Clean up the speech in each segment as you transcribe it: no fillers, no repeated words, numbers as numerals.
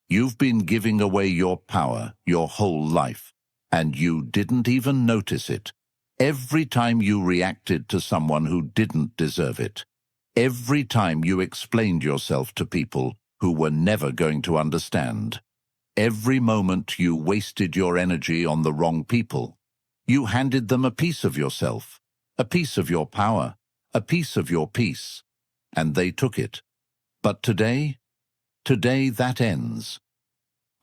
You've been giving away your power your whole life, and you didn't even notice it. Every time you reacted to someone who didn't deserve it. Every time you explained yourself to people who were never going to understand. Every moment you wasted your energy on the wrong people. You handed them a piece of yourself, a piece of your power, a piece of your peace, and they took it. But today that ends.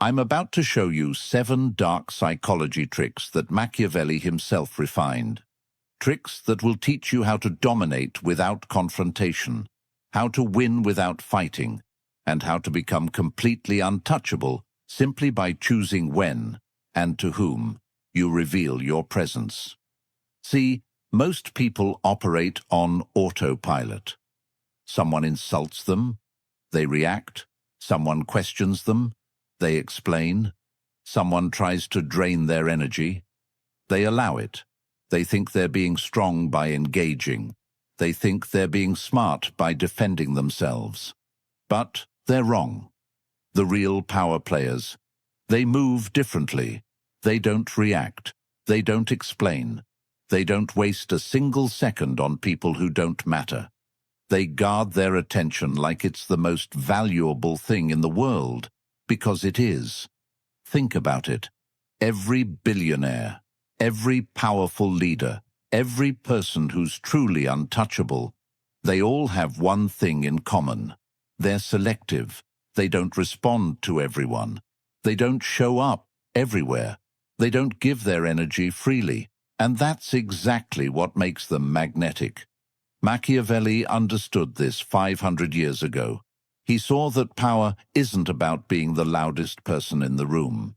I'm about to show you 7 dark psychology tricks that Machiavelli himself refined. Tricks that will teach you how to dominate without confrontation, how to win without fighting, and how to become completely untouchable simply by choosing when and to whom you reveal your presence. See, most people operate on autopilot. Someone insults them, they react. Someone questions them, they explain. Someone tries to drain their energy, they allow it. They think they're being strong by engaging. They think they're being smart by defending themselves. But they're wrong. The real power players, they move differently. They don't react. They don't explain. They don't waste a single second on people who don't matter. They guard their attention like it's the most valuable thing in the world, because it is. Think about it. Every billionaire, every powerful leader, every person who's truly untouchable, they all have one thing in common. They're selective. They don't respond to everyone. They don't show up everywhere. They don't give their energy freely. And that's exactly what makes them magnetic. Machiavelli understood this 500 years ago. He saw that power isn't about being the loudest person in the room.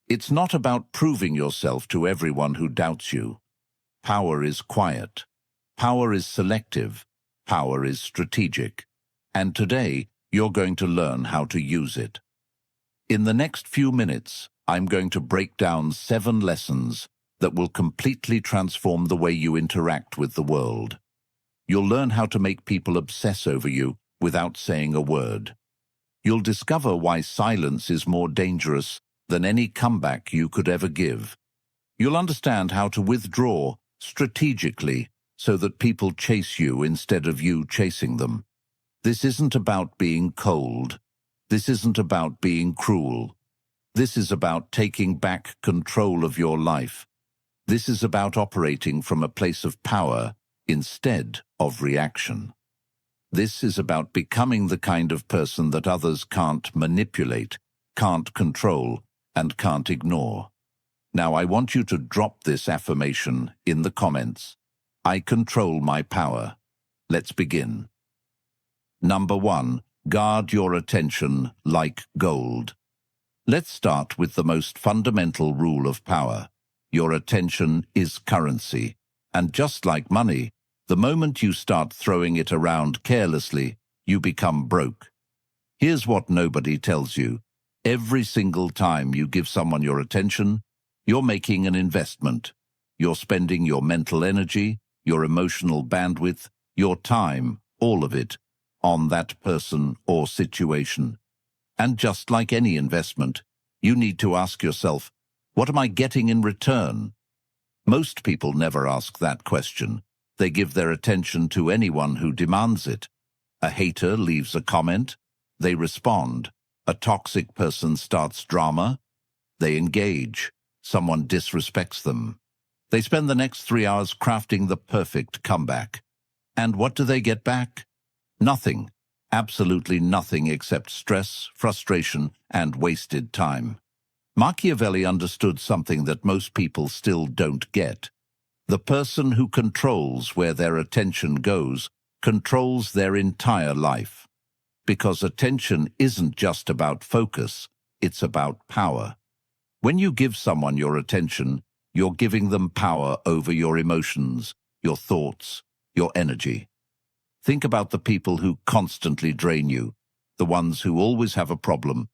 It's not about proving yourself to everyone who doubts you. Power is quiet. Power is selective. Power is strategic. And today, you're going to learn how to use it. In the next few minutes, I'm going to break down 7 lessons that will completely transform the way you interact with the world. You'll learn how to make people obsess over you without saying a word. You'll discover why silence is more dangerous than any comeback you could ever give. You'll understand how to withdraw strategically so that people chase you instead of you chasing them. This isn't about being cold. This isn't about being cruel. This is about taking back control of your life. This is about operating from a place of power instead of reaction. This is about becoming the kind of person that others can't manipulate, can't control, and can't ignore. Now I want you to drop this affirmation in the comments. I control my power. Let's begin. Number 1, guard your attention like gold. Let's start with the most fundamental rule of power. Your attention is currency. And just like money, the moment you start throwing it around carelessly, you become broke. Here's what nobody tells you. Every single time you give someone your attention, you're making an investment. You're spending your mental energy, your emotional bandwidth, your time, all of it, on that person or situation. And just like any investment, you need to ask yourself, what am I getting in return? Most people never ask that question. They give their attention to anyone who demands it. A hater leaves a comment. They respond. A toxic person starts drama. They engage. Someone disrespects them. They spend the next 3 hours crafting the perfect comeback. And what do they get back? Nothing. Absolutely nothing except stress, frustration, and wasted time. Machiavelli understood something that most people still don't get. The person who controls where their attention goes controls their entire life. Because attention isn't just about focus, it's about power. When you give someone your attention, you're giving them power over your emotions, your thoughts, your energy. Think about the people who constantly drain you, the ones who always have a problem,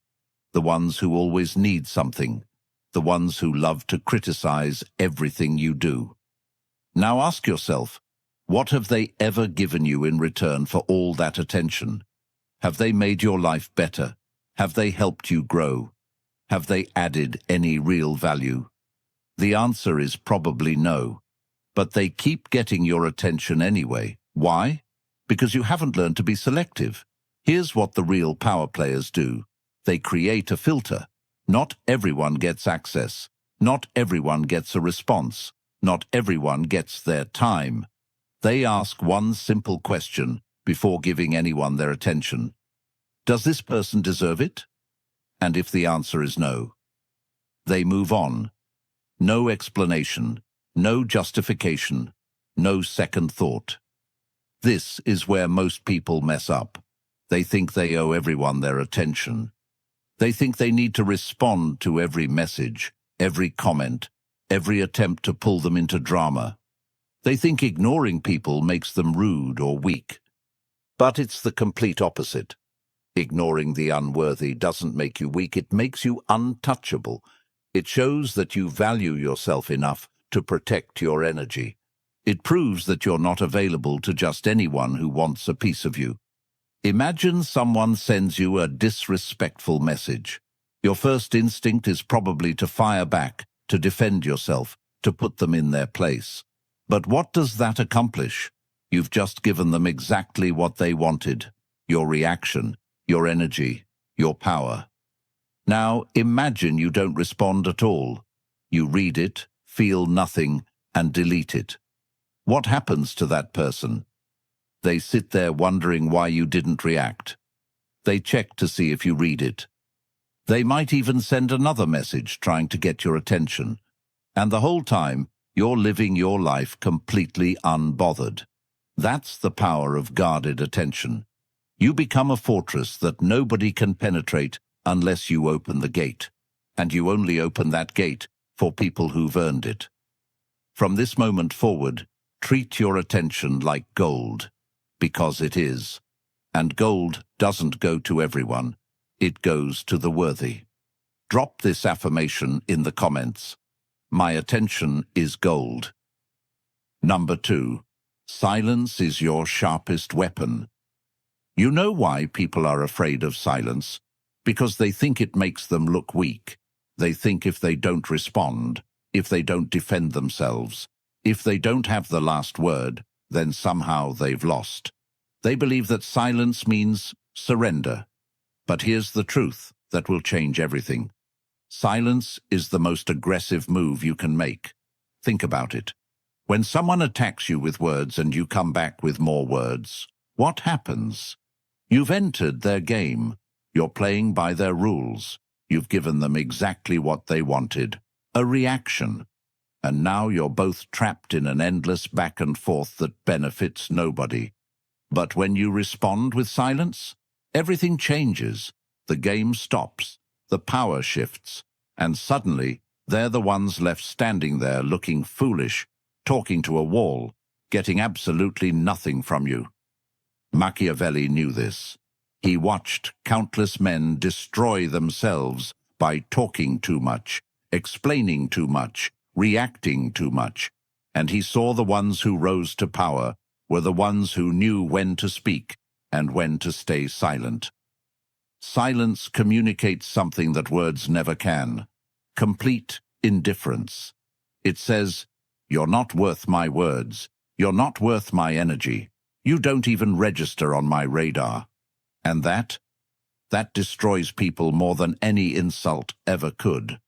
the ones who always need something, the ones who love to criticize everything you do. Now ask yourself, what have they ever given you in return for all that attention? Have they made your life better? Have they helped you grow? Have they added any real value? The answer is probably no. But they keep getting your attention anyway. Why? Because you haven't learned to be selective. Here's what the real power players do. They create a filter. Not everyone gets access. Not everyone gets a response. Not everyone gets their time. They ask one simple question before giving anyone their attention. Does this person deserve it? And if the answer is no, they move on. No explanation, no justification, no second thought. This is where most people mess up. They think they owe everyone their attention. They think they need to respond to every message, every comment, every attempt to pull them into drama. They think ignoring people makes them rude or weak. But it's the complete opposite. Ignoring the unworthy doesn't make you weak, it makes you untouchable. It shows that you value yourself enough to protect your energy. It proves that you're not available to just anyone who wants a piece of you. Imagine someone sends you a disrespectful message. Your first instinct is probably to fire back, to defend yourself, to put them in their place. But what does that accomplish? You've just given them exactly what they wanted. Your reaction, your energy, your power. Now imagine you don't respond at all. You read it, feel nothing, and delete it. What happens to that person? They sit there wondering why you didn't react. They check to see if you read it. They might even send another message trying to get your attention. And the whole time, you're living your life completely unbothered. That's the power of guarded attention. You become a fortress that nobody can penetrate unless you open the gate. And you only open that gate for people who've earned it. From this moment forward, treat your attention like gold, because it is. And gold doesn't go to everyone. It goes to the worthy. Drop this affirmation in the comments. My attention is gold. Number 2. Silence is your sharpest weapon. You know why people are afraid of silence? Because they think it makes them look weak. They think if they don't respond, if they don't defend themselves, if they don't have the last word, then somehow they've lost. They believe that silence means surrender. But here's the truth that will change everything. Silence is the most aggressive move you can make. Think about it. When someone attacks you with words and you come back with more words, what happens? You've entered their game. You're playing by their rules. You've given them exactly what they wanted, a reaction. And now you're both trapped in an endless back and forth that benefits nobody. But when you respond with silence, everything changes. The game stops. The power shifts. And suddenly, they're the ones left standing there looking foolish, talking to a wall, getting absolutely nothing from you. Machiavelli knew this. He watched countless men destroy themselves by talking too much, explaining too much, reacting too much, and he saw the ones who rose to power were the ones who knew when to speak and when to stay silent. Silence communicates something that words never can. Complete indifference. It says, "You're not worth my words. You're not worth my energy. You don't even register on my radar." And that destroys people more than any insult ever could.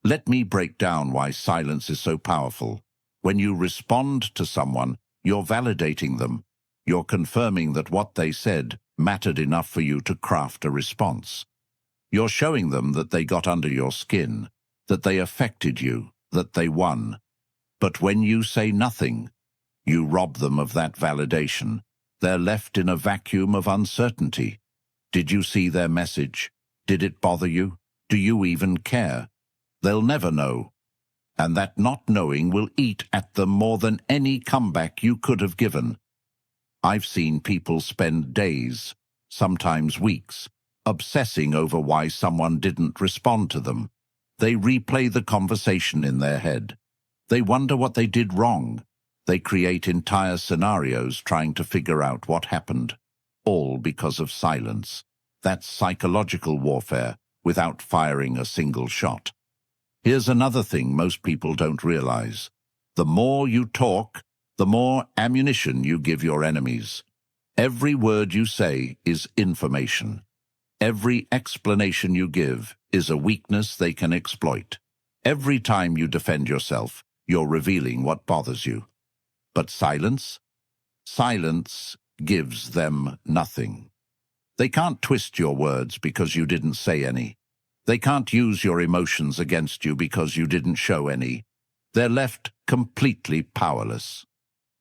Let me break down why silence is so powerful. When you respond to someone, you're validating them. You're confirming that what they said mattered enough for you to craft a response. You're showing them that they got under your skin, that they affected you, that they won. But when you say nothing, you rob them of that validation. They're left in a vacuum of uncertainty. Did you see their message? Did it bother you? Do you even care? They'll never know. And that not knowing will eat at them more than any comeback you could have given. I've seen people spend days, sometimes weeks, obsessing over why someone didn't respond to them. They replay the conversation in their head. They wonder what they did wrong. They create entire scenarios trying to figure out what happened, all because of silence. That's psychological warfare without firing a single shot. Here's another thing most people don't realize. The more you talk, the more ammunition you give your enemies. Every word you say is information. Every explanation you give is a weakness they can exploit. Every time you defend yourself, you're revealing what bothers you. But silence? Silence gives them nothing. They can't twist your words because you didn't say any. They can't use your emotions against you because you didn't show any. They're left completely powerless.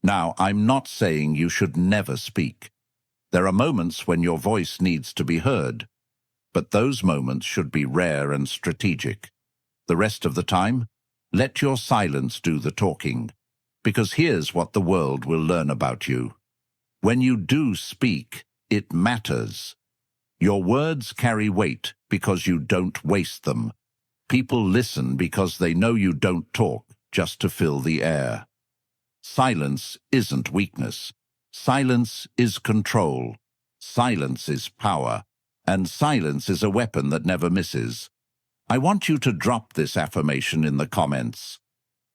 Now, I'm not saying you should never speak. There are moments when your voice needs to be heard, but those moments should be rare and strategic. The rest of the time, let your silence do the talking, because here's what the world will learn about you. When you do speak, it matters. Your words carry weight because you don't waste them. People listen because they know you don't talk just to fill the air. Silence isn't weakness. Silence is control. Silence is power. And silence is a weapon that never misses. I want you to drop this affirmation in the comments.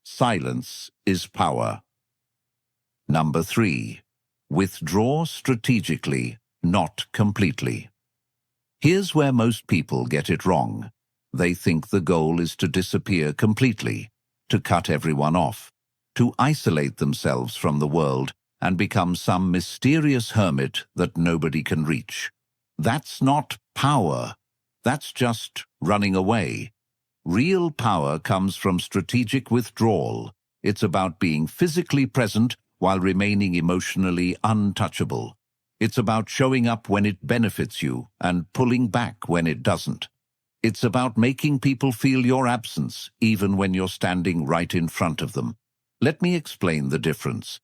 Silence is power. Number 3. Withdraw strategically, not completely. Here's where most people get it wrong. They think the goal is to disappear completely, to cut everyone off, to isolate themselves from the world and become some mysterious hermit that nobody can reach. That's not power. That's just running away. Real power comes from strategic withdrawal. It's about being physically present while remaining emotionally untouchable. It's about showing up when it benefits you and pulling back when it doesn't. It's about making people feel your absence, even when you're standing right in front of them. Let me explain the difference.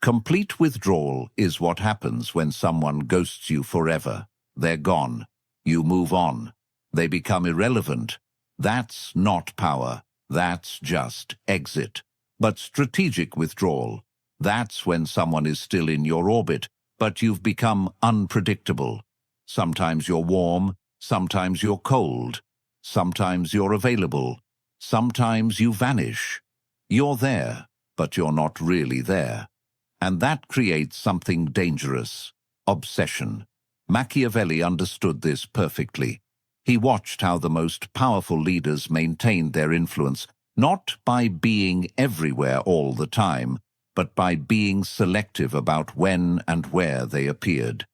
Complete withdrawal is what happens when someone ghosts you forever. They're gone. You move on. They become irrelevant. That's not power. That's just exit. But strategic withdrawal, that's when someone is still in your orbit, but you've become unpredictable. Sometimes you're warm, sometimes you're cold, sometimes you're available, sometimes you vanish. You're there, but you're not really there. And that creates something dangerous: obsession. Machiavelli understood this perfectly. He watched how the most powerful leaders maintained their influence, not by being everywhere all the time, but by being selective about when and where they appeared.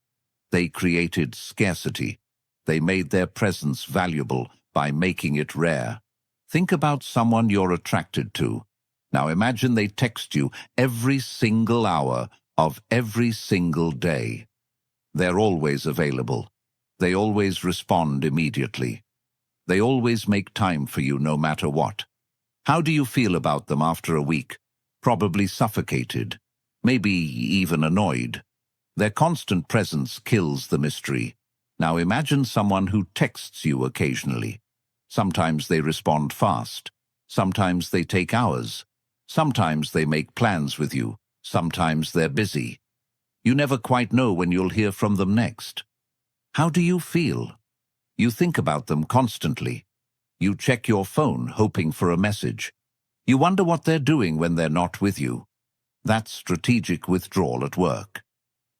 They created scarcity. They made their presence valuable by making it rare. Think about someone you're attracted to. Now imagine they text you every single hour of every single day. They're always available. They always respond immediately. They always make time for you no matter what. How do you feel about them after a week? Probably suffocated, maybe even annoyed. Their constant presence kills the mystery. Now imagine someone who texts you occasionally. Sometimes they respond fast. Sometimes they take hours. Sometimes they make plans with you. Sometimes they're busy. You never quite know when you'll hear from them next. How do you feel? You think about them constantly. You check your phone hoping for a message. You wonder what they're doing when they're not with you. That's strategic withdrawal at work.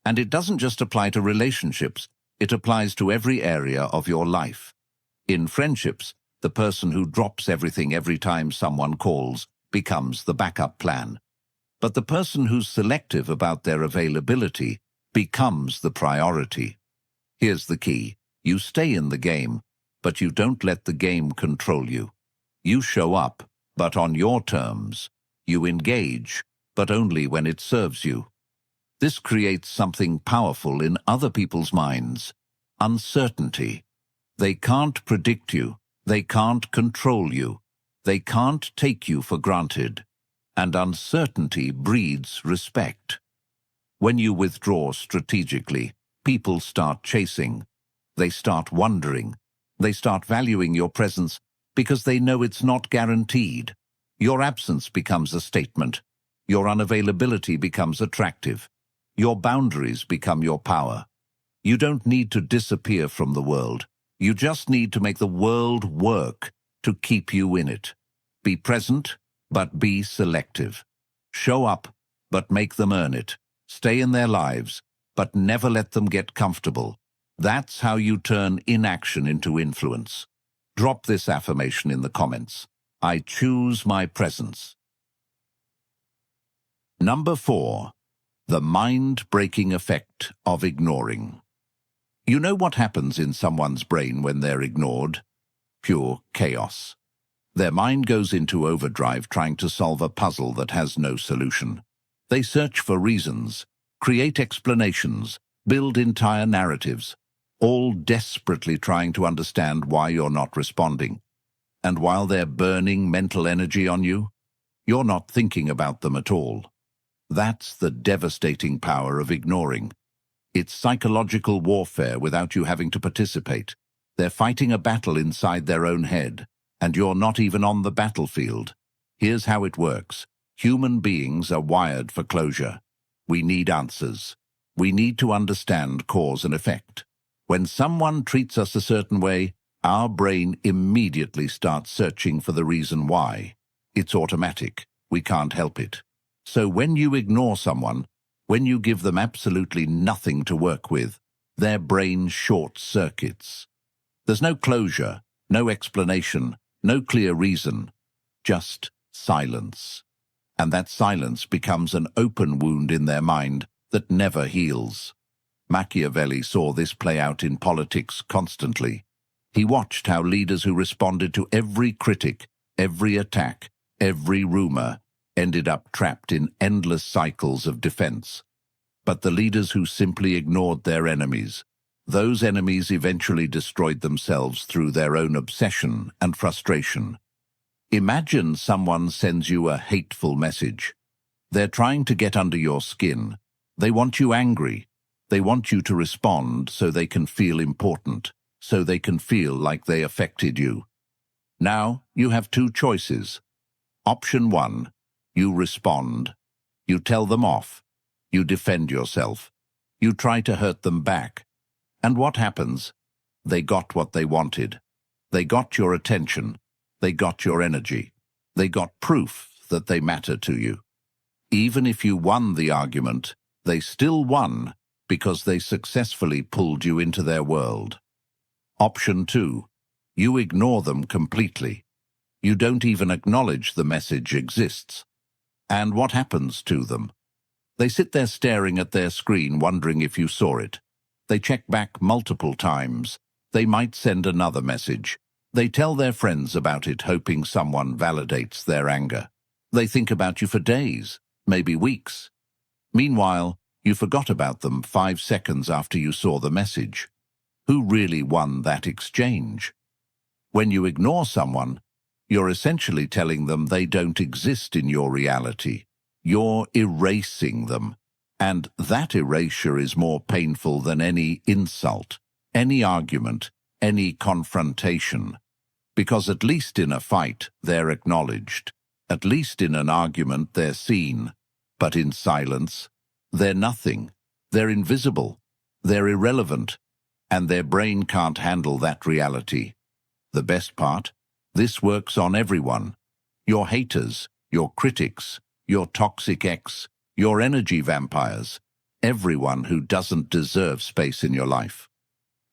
And it doesn't just apply to relationships, it applies to every area of your life. In friendships, the person who drops everything every time someone calls becomes the backup plan. But the person who's selective about their availability becomes the priority. Here's the key. You stay in the game, but you don't let the game control you. You show up, but on your terms. You engage, but only when it serves you. This creates something powerful in other people's minds: uncertainty. They can't predict you. They can't control you. They can't take you for granted. And uncertainty breeds respect. When you withdraw strategically, people start chasing. They start wondering. They start valuing your presence because they know it's not guaranteed. Your absence becomes a statement. Your unavailability becomes attractive. Your boundaries become your power. You don't need to disappear from the world. You just need to make the world work to keep you in it. Be present, but be selective. Show up, but make them earn it. Stay in their lives, but never let them get comfortable. That's how you turn inaction into influence. Drop this affirmation in the comments. I choose my presence. Number 4. The mind-breaking effect of ignoring. You know what happens in someone's brain when they're ignored? Pure chaos. Their mind goes into overdrive trying to solve a puzzle that has no solution. They search for reasons, create explanations, build entire narratives, all desperately trying to understand why you're not responding. And while they're burning mental energy on you, you're not thinking about them at all. That's the devastating power of ignoring. It's psychological warfare without you having to participate. They're fighting a battle inside their own head, and you're not even on the battlefield. Here's how it works. Human beings are wired for closure. We need answers. We need to understand cause and effect. When someone treats us a certain way, our brain immediately starts searching for the reason why. It's automatic. We can't help it. So when you ignore someone, when you give them absolutely nothing to work with, their brain short-circuits. There's no closure, no explanation, no clear reason, just silence. And that silence becomes an open wound in their mind that never heals. Machiavelli saw this play out in politics constantly. He watched how leaders who responded to every critic, every attack, every rumor, ended up trapped in endless cycles of defense. But the leaders who simply ignored their enemies, those enemies eventually destroyed themselves through their own obsession and frustration. Imagine someone sends you a hateful message. They're trying to get under your skin. They want you angry. They want you to respond so they can feel important, so they can feel like they affected you. Now you have two choices. Option 1. You respond. You tell them off. You defend yourself. You try to hurt them back. And what happens? They got what they wanted. They got your attention. They got your energy. They got proof that they matter to you. Even if you won the argument, they still won because they successfully pulled you into their world. Option 2. You ignore them completely. You don't even acknowledge the message exists. And what happens to them? They sit there staring at their screen wondering if you saw it. They check back multiple times. They might send another message. They tell their friends about it, hoping someone validates their anger. They think about you for days, maybe weeks. Meanwhile, you forgot about them 5 seconds after you saw the message. Who really won that exchange? When you ignore someone, you're essentially telling them they don't exist in your reality. You're erasing them. And that erasure is more painful than any insult, any argument, any confrontation. Because at least in a fight, they're acknowledged. At least in an argument, they're seen. But in silence, they're nothing. They're invisible. They're irrelevant. And their brain can't handle that reality. The best part? This works on everyone. Your haters, your critics, your toxic ex, your energy vampires, everyone who doesn't deserve space in your life.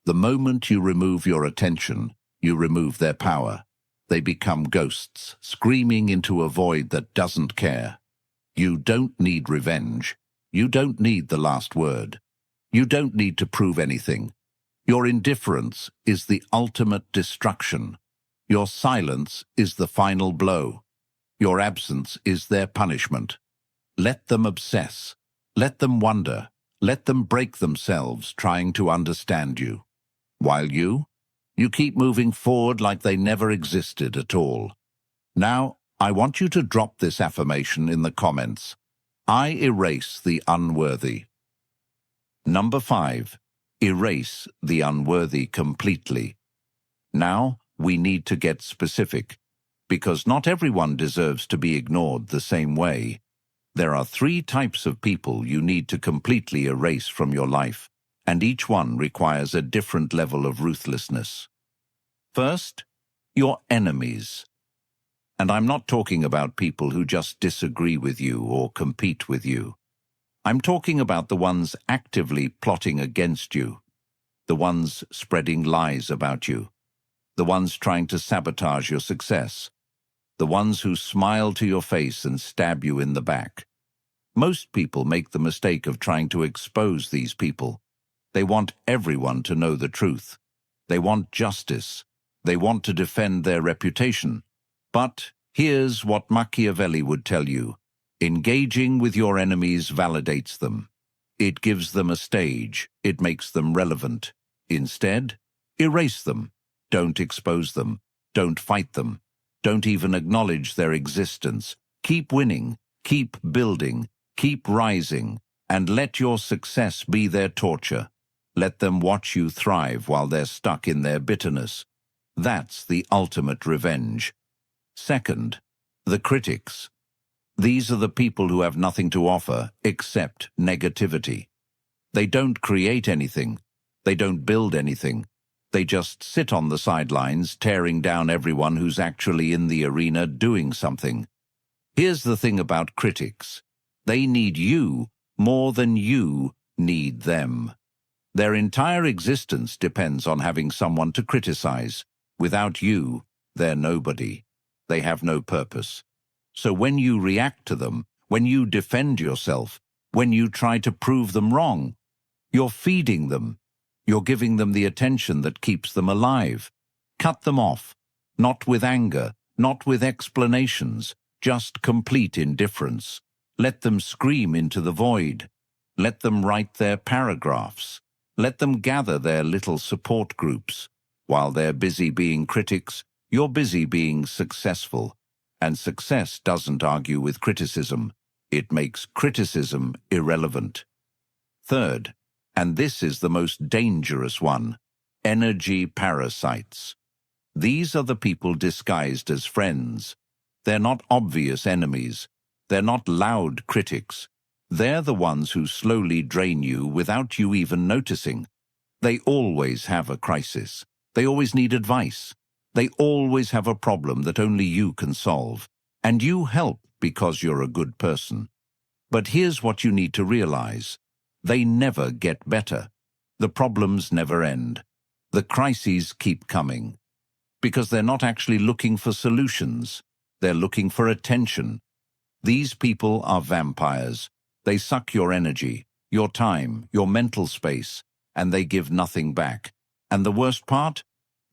The moment you remove your attention, you remove their power. They become ghosts, screaming into a void that doesn't care. You don't need revenge. You don't need the last word. You don't need to prove anything. Your indifference is the ultimate destruction. Your silence is the final blow. Your absence is their punishment. Let them obsess. Let them wonder. Let them break themselves trying to understand you. While you keep moving forward like they never existed at all. Now, I want you to drop this affirmation in the comments. I erase the unworthy. Number 5. Erase the unworthy completely. Now, we need to get specific, because not everyone deserves to be ignored the same way. There are 3 types of people you need to completely erase from your life, and each one requires a different level of ruthlessness. First, your enemies. And I'm not talking about people who just disagree with you or compete with you. I'm talking about the ones actively plotting against you, the ones spreading lies about you, the ones trying to sabotage your success, the ones who smile to your face and stab you in the back. Most people make the mistake of trying to expose these people. They want everyone to know the truth. They want justice. They want to defend their reputation. But here's what Machiavelli would tell you. Engaging with your enemies validates them. It gives them a stage. It makes them relevant. Instead, erase them. Don't expose them. Don't fight them. Don't even acknowledge their existence. Keep winning. Keep building. Keep rising. And let your success be their torture. Let them watch you thrive while they're stuck in their bitterness. That's the ultimate revenge. Second, the critics. These are the people who have nothing to offer except negativity. They don't create anything. They don't build anything. They just sit on the sidelines, tearing down everyone who's actually in the arena doing something. Here's the thing about critics. They need you more than you need them. Their entire existence depends on having someone to criticize. Without you, they're nobody. They have no purpose. So when you react to them, when you defend yourself, when you try to prove them wrong, you're feeding them. You're giving them the attention that keeps them alive. Cut them off. Not with anger, not with explanations, just complete indifference. Let them scream into the void. Let them write their paragraphs. Let them gather their little support groups. While they're busy being critics, you're busy being successful. And success doesn't argue with criticism. It makes criticism irrelevant. Third, and this is the most dangerous one, energy parasites. These are the people disguised as friends. They're not obvious enemies. They're not loud critics. They're the ones who slowly drain you without you even noticing. They always have a crisis. They always need advice. They always have a problem that only you can solve. And you help because you're a good person. But here's what you need to realize. They never get better. The problems never end. The crises keep coming. Because they're not actually looking for solutions. They're looking for attention. These people are vampires. They suck your energy, your time, your mental space, and they give nothing back. And the worst part?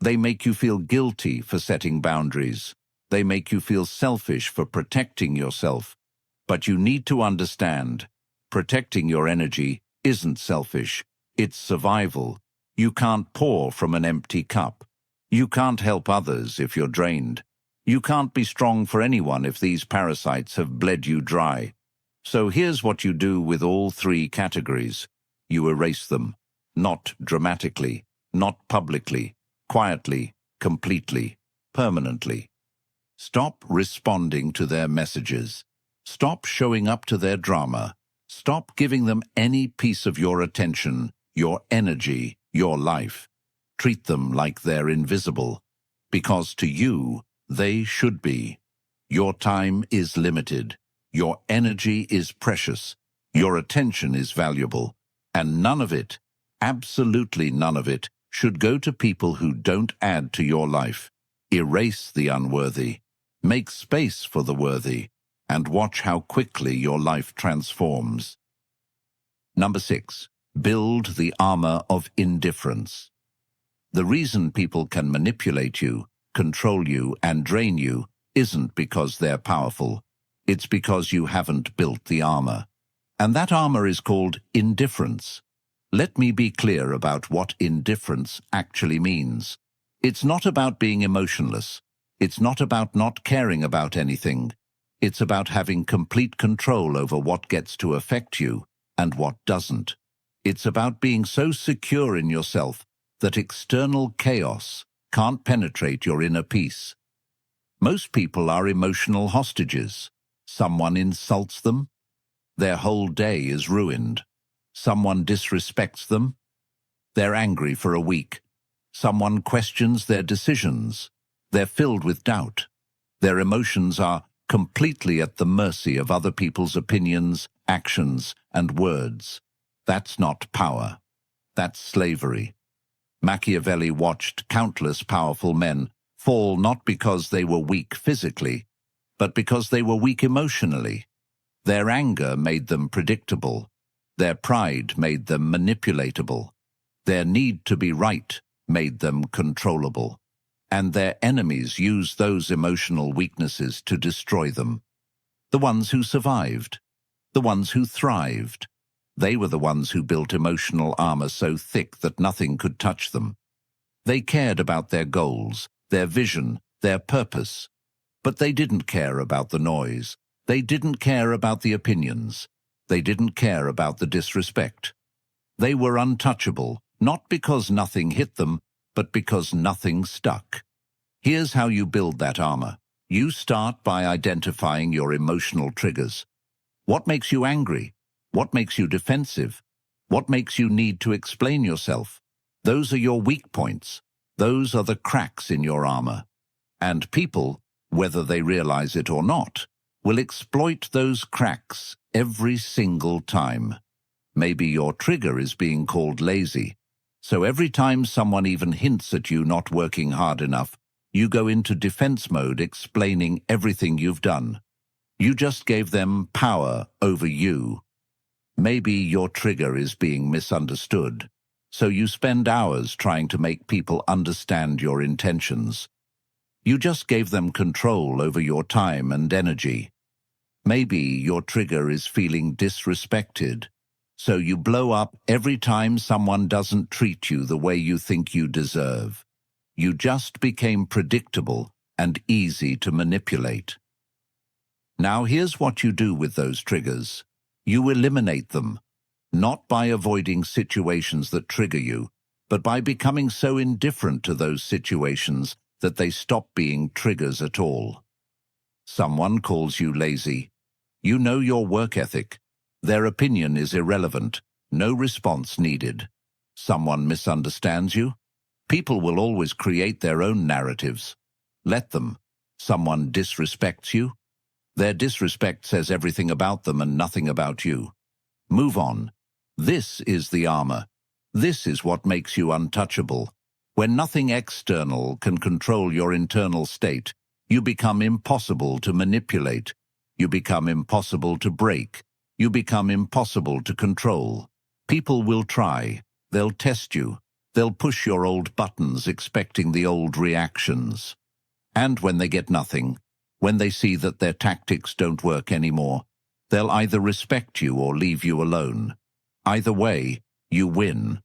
They make you feel guilty for setting boundaries. They make you feel selfish for protecting yourself. But you need to understand, protecting your energy isn't selfish. It's survival. You can't pour from an empty cup. You can't help others if you're drained. You can't be strong for anyone if these parasites have bled you dry. So here's what you do with all three categories. You erase them. Not dramatically, not publicly, quietly, completely, permanently. Stop responding to their messages. Stop showing up to their drama. Stop giving them any piece of your attention, your energy, your life. Treat them like they're invisible. Because to you, they should be. Your time is limited. Your energy is precious. Your attention is valuable. And none of it, absolutely none of it, should go to people who don't add to your life. Erase the unworthy. Make space for the worthy. And watch how quickly your life transforms. Number 6. Build the armor of indifference. The reason people can manipulate you, control you, and drain you isn't because they're powerful. It's because you haven't built the armor. And that armor is called indifference. Let me be clear about what indifference actually means. It's not about being emotionless. It's not about not caring about anything. It's about having complete control over what gets to affect you and what doesn't. It's about being so secure in yourself that external chaos can't penetrate your inner peace. Most people are emotional hostages. Someone insults them, their whole day is ruined. Someone disrespects them, They're angry for a week. Someone questions their decisions. They're filled with doubt. Their emotions are completely at the mercy of other people's opinions, actions, and words. That's not power. That's slavery. Machiavelli watched countless powerful men fall not because they were weak physically, but because they were weak emotionally. Their anger made them predictable. Their pride made them manipulatable. Their need to be right made them controllable. And their enemies used those emotional weaknesses to destroy them. The ones who survived. The ones who thrived. They were the ones who built emotional armor so thick that nothing could touch them. They cared about their goals, their vision, their purpose. But they didn't care about the noise. They didn't care about the opinions. They didn't care about the disrespect. They were untouchable, not because nothing hit them, but because nothing stuck. Here's how you build that armor. You start by identifying your emotional triggers. What makes you angry? What makes you defensive? What makes you need to explain yourself? Those are your weak points. Those are the cracks in your armor. And people, whether they realize it or not, will exploit those cracks every single time. Maybe your trigger is being called lazy. So every time someone even hints at you not working hard enough, you go into defense mode explaining everything you've done. You just gave them power over you. Maybe your trigger is being misunderstood, so you spend hours trying to make people understand your intentions. You just gave them control over your time and energy. Maybe your trigger is feeling disrespected, so you blow up every time someone doesn't treat you the way you think you deserve. You just became predictable and easy to manipulate. Now here's what you do with those triggers. You eliminate them, not by avoiding situations that trigger you, but by becoming so indifferent to those situations that they stop being triggers at all. Someone calls you lazy. You know your work ethic. Their opinion is irrelevant. No response needed. Someone misunderstands you. People will always create their own narratives. Let them. Someone disrespects you. Their disrespect says everything about them and nothing about you. Move on. This is the armor. This is what makes you untouchable. When nothing external can control your internal state, you become impossible to manipulate. You become impossible to break. You become impossible to control. People will try. They'll test you. They'll push your old buttons expecting the old reactions. And when they get nothing, when they see that their tactics don't work anymore, they'll either respect you or leave you alone. Either way, you win.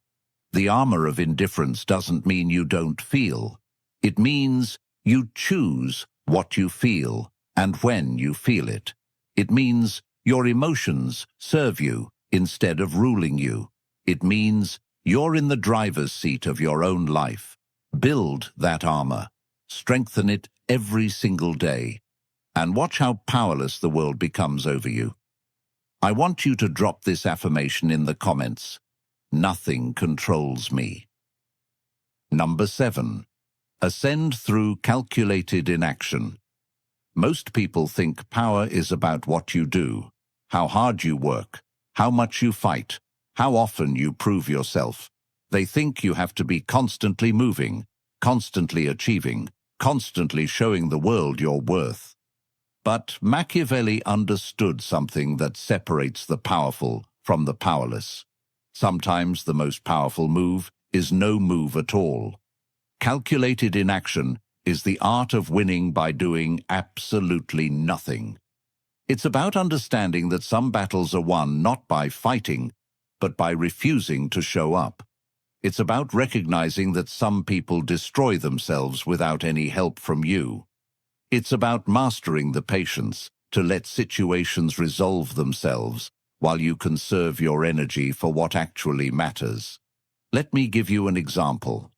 The armor of indifference doesn't mean you don't feel. It means you choose what you feel and when you feel it. It means your emotions serve you instead of ruling you. It means you're in the driver's seat of your own life. Build that armor. Strengthen it every single day. And watch how powerless the world becomes over you. I want you to drop this affirmation in the comments. Nothing controls me. Number 7. Ascend through calculated inaction. Most people think power is about what you do, how hard you work, how much you fight, how often you prove yourself. They think you have to be constantly moving, constantly achieving, constantly showing the world your worth. But Machiavelli understood something that separates the powerful from the powerless. Sometimes the most powerful move is no move at all. Calculated inaction is the art of winning by doing absolutely nothing. It's about understanding that some battles are won not by fighting, but by refusing to show up. It's about recognizing that some people destroy themselves without any help from you. It's about mastering the patience to let situations resolve themselves while you conserve your energy for what actually matters. Let me give you an example.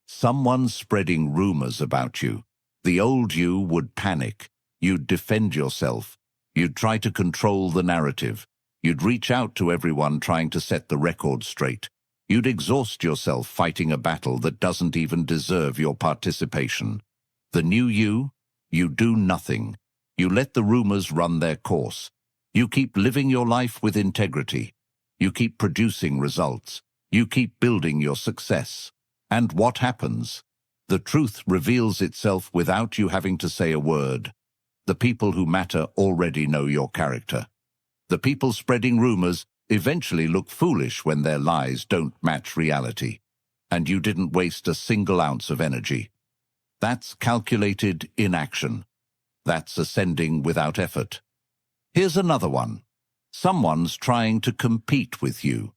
Someone's spreading rumors about you. The old you would panic. You'd defend yourself. You'd try to control the narrative. You'd reach out to everyone trying to set the record straight. You'd exhaust yourself fighting a battle that doesn't even deserve your participation. The new you do nothing. You let the rumors run their course. You keep living your life with integrity. You keep producing results. You keep building your success. And what happens? The truth reveals itself without you having to say a word. The people who matter already know your character. The people spreading rumors eventually look foolish when their lies don't match reality. And you didn't waste a single ounce of energy. That's calculated inaction. That's ascending without effort. Here's another one. Someone's trying to compete with you.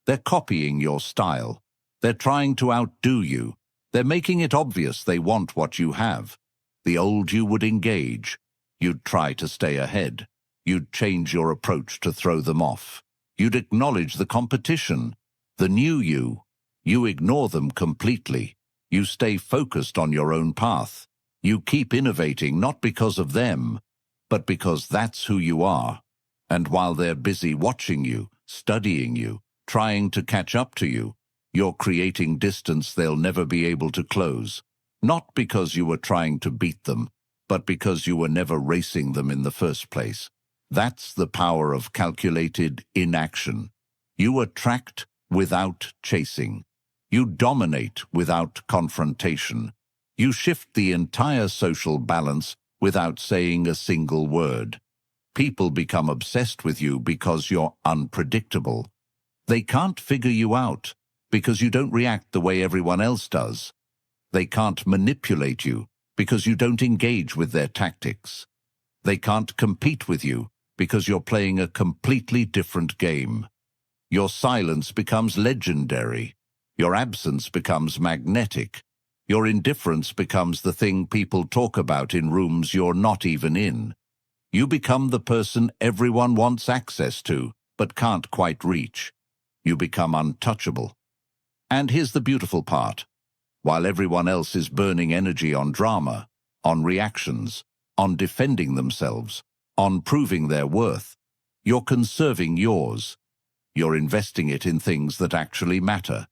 They're copying your style. They're trying to outdo you. They're making it obvious they want what you have. The old you would engage. You'd try to stay ahead. You'd change your approach to throw them off. You'd acknowledge the competition. The new you ignore them completely. You stay focused on your own path. You keep innovating not because of them, but because that's who you are. And while they're busy watching you, studying you, trying to catch up to you, you're creating distance they'll never be able to close. Not because you were trying to beat them, but because you were never racing them in the first place. That's the power of calculated inaction. You attract without chasing. You dominate without confrontation. You shift the entire social balance without saying a single word. People become obsessed with you because you're unpredictable. They can't figure you out because you don't react the way everyone else does. They can't manipulate you because you don't engage with their tactics. They can't compete with you because you're playing a completely different game. Your silence becomes legendary. Your absence becomes magnetic. Your indifference becomes the thing people talk about in rooms you're not even in. You become the person everyone wants access to, but can't quite reach. You become untouchable. And here's the beautiful part. While everyone else is burning energy on drama, on reactions, on defending themselves, on proving their worth, you're conserving yours. You're investing it in things that actually matter.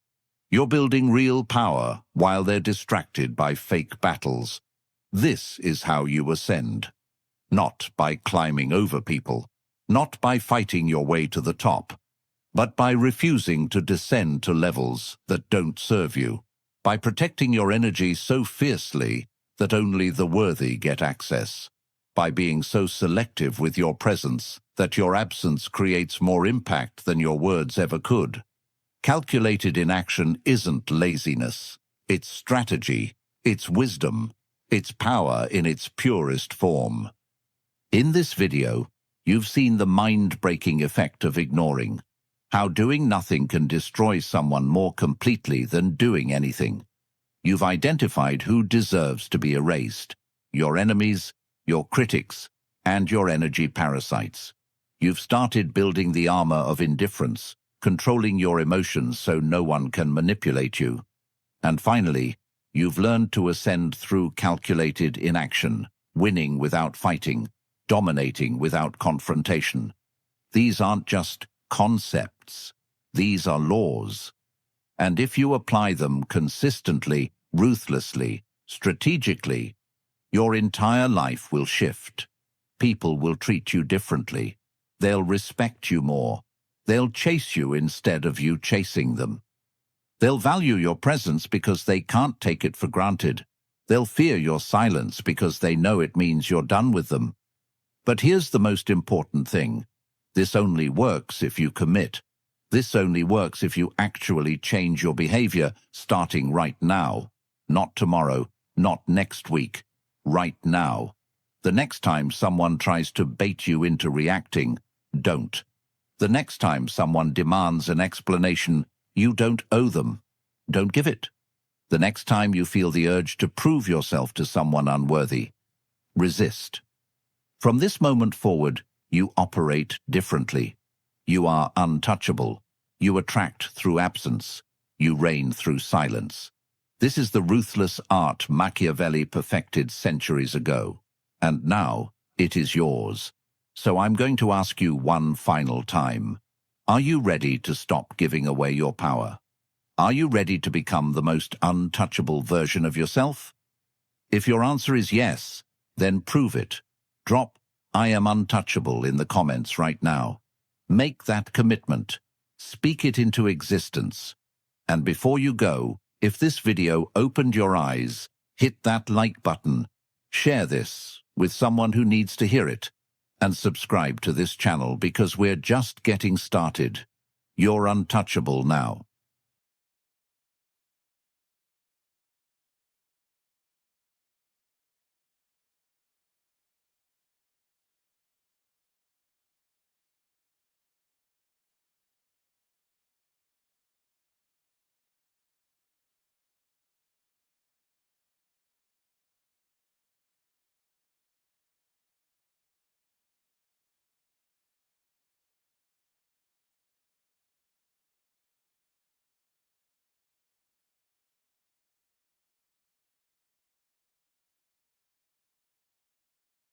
You're building real power while they're distracted by fake battles. This is how you ascend. Not by climbing over people, not by fighting your way to the top, but by refusing to descend to levels that don't serve you, by protecting your energy so fiercely that only the worthy get access, by being so selective with your presence that your absence creates more impact than your words ever could. Calculated inaction isn't laziness. It's strategy, it's wisdom, it's power in its purest form. In this video, you've seen the mind-breaking effect of ignoring. How doing nothing can destroy someone more completely than doing anything. You've identified who deserves to be erased. Your enemies, your critics, and your energy parasites. You've started building the armor of indifference, controlling your emotions so no one can manipulate you. And finally, you've learned to ascend through calculated inaction, winning without fighting, dominating without confrontation. These aren't just concepts. These are laws. And if you apply them consistently, ruthlessly, strategically, your entire life will shift. People will treat you differently. They'll respect you more. They'll chase you instead of you chasing them. They'll value your presence because they can't take it for granted. They'll fear your silence because they know it means you're done with them. But here's the most important thing. This only works if you commit. This only works if you actually change your behavior starting right now. Not tomorrow, not next week. Right now. The next time someone tries to bait you into reacting, don't. The next time someone demands an explanation, you don't owe them. Don't give it. The next time you feel the urge to prove yourself to someone unworthy, resist. From this moment forward, you operate differently. You are untouchable. You attract through absence. You reign through silence. This is the ruthless art Machiavelli perfected centuries ago. And now, it is yours. So I'm going to ask you one final time. Are you ready to stop giving away your power? Are you ready to become the most untouchable version of yourself? If your answer is yes, then prove it. Drop "I am untouchable" in the comments right now. Make that commitment. Speak it into existence. And before you go, if this video opened your eyes, hit that like button, share this with someone who needs to hear it, and subscribe to this channel because we're just getting started. You're untouchable now.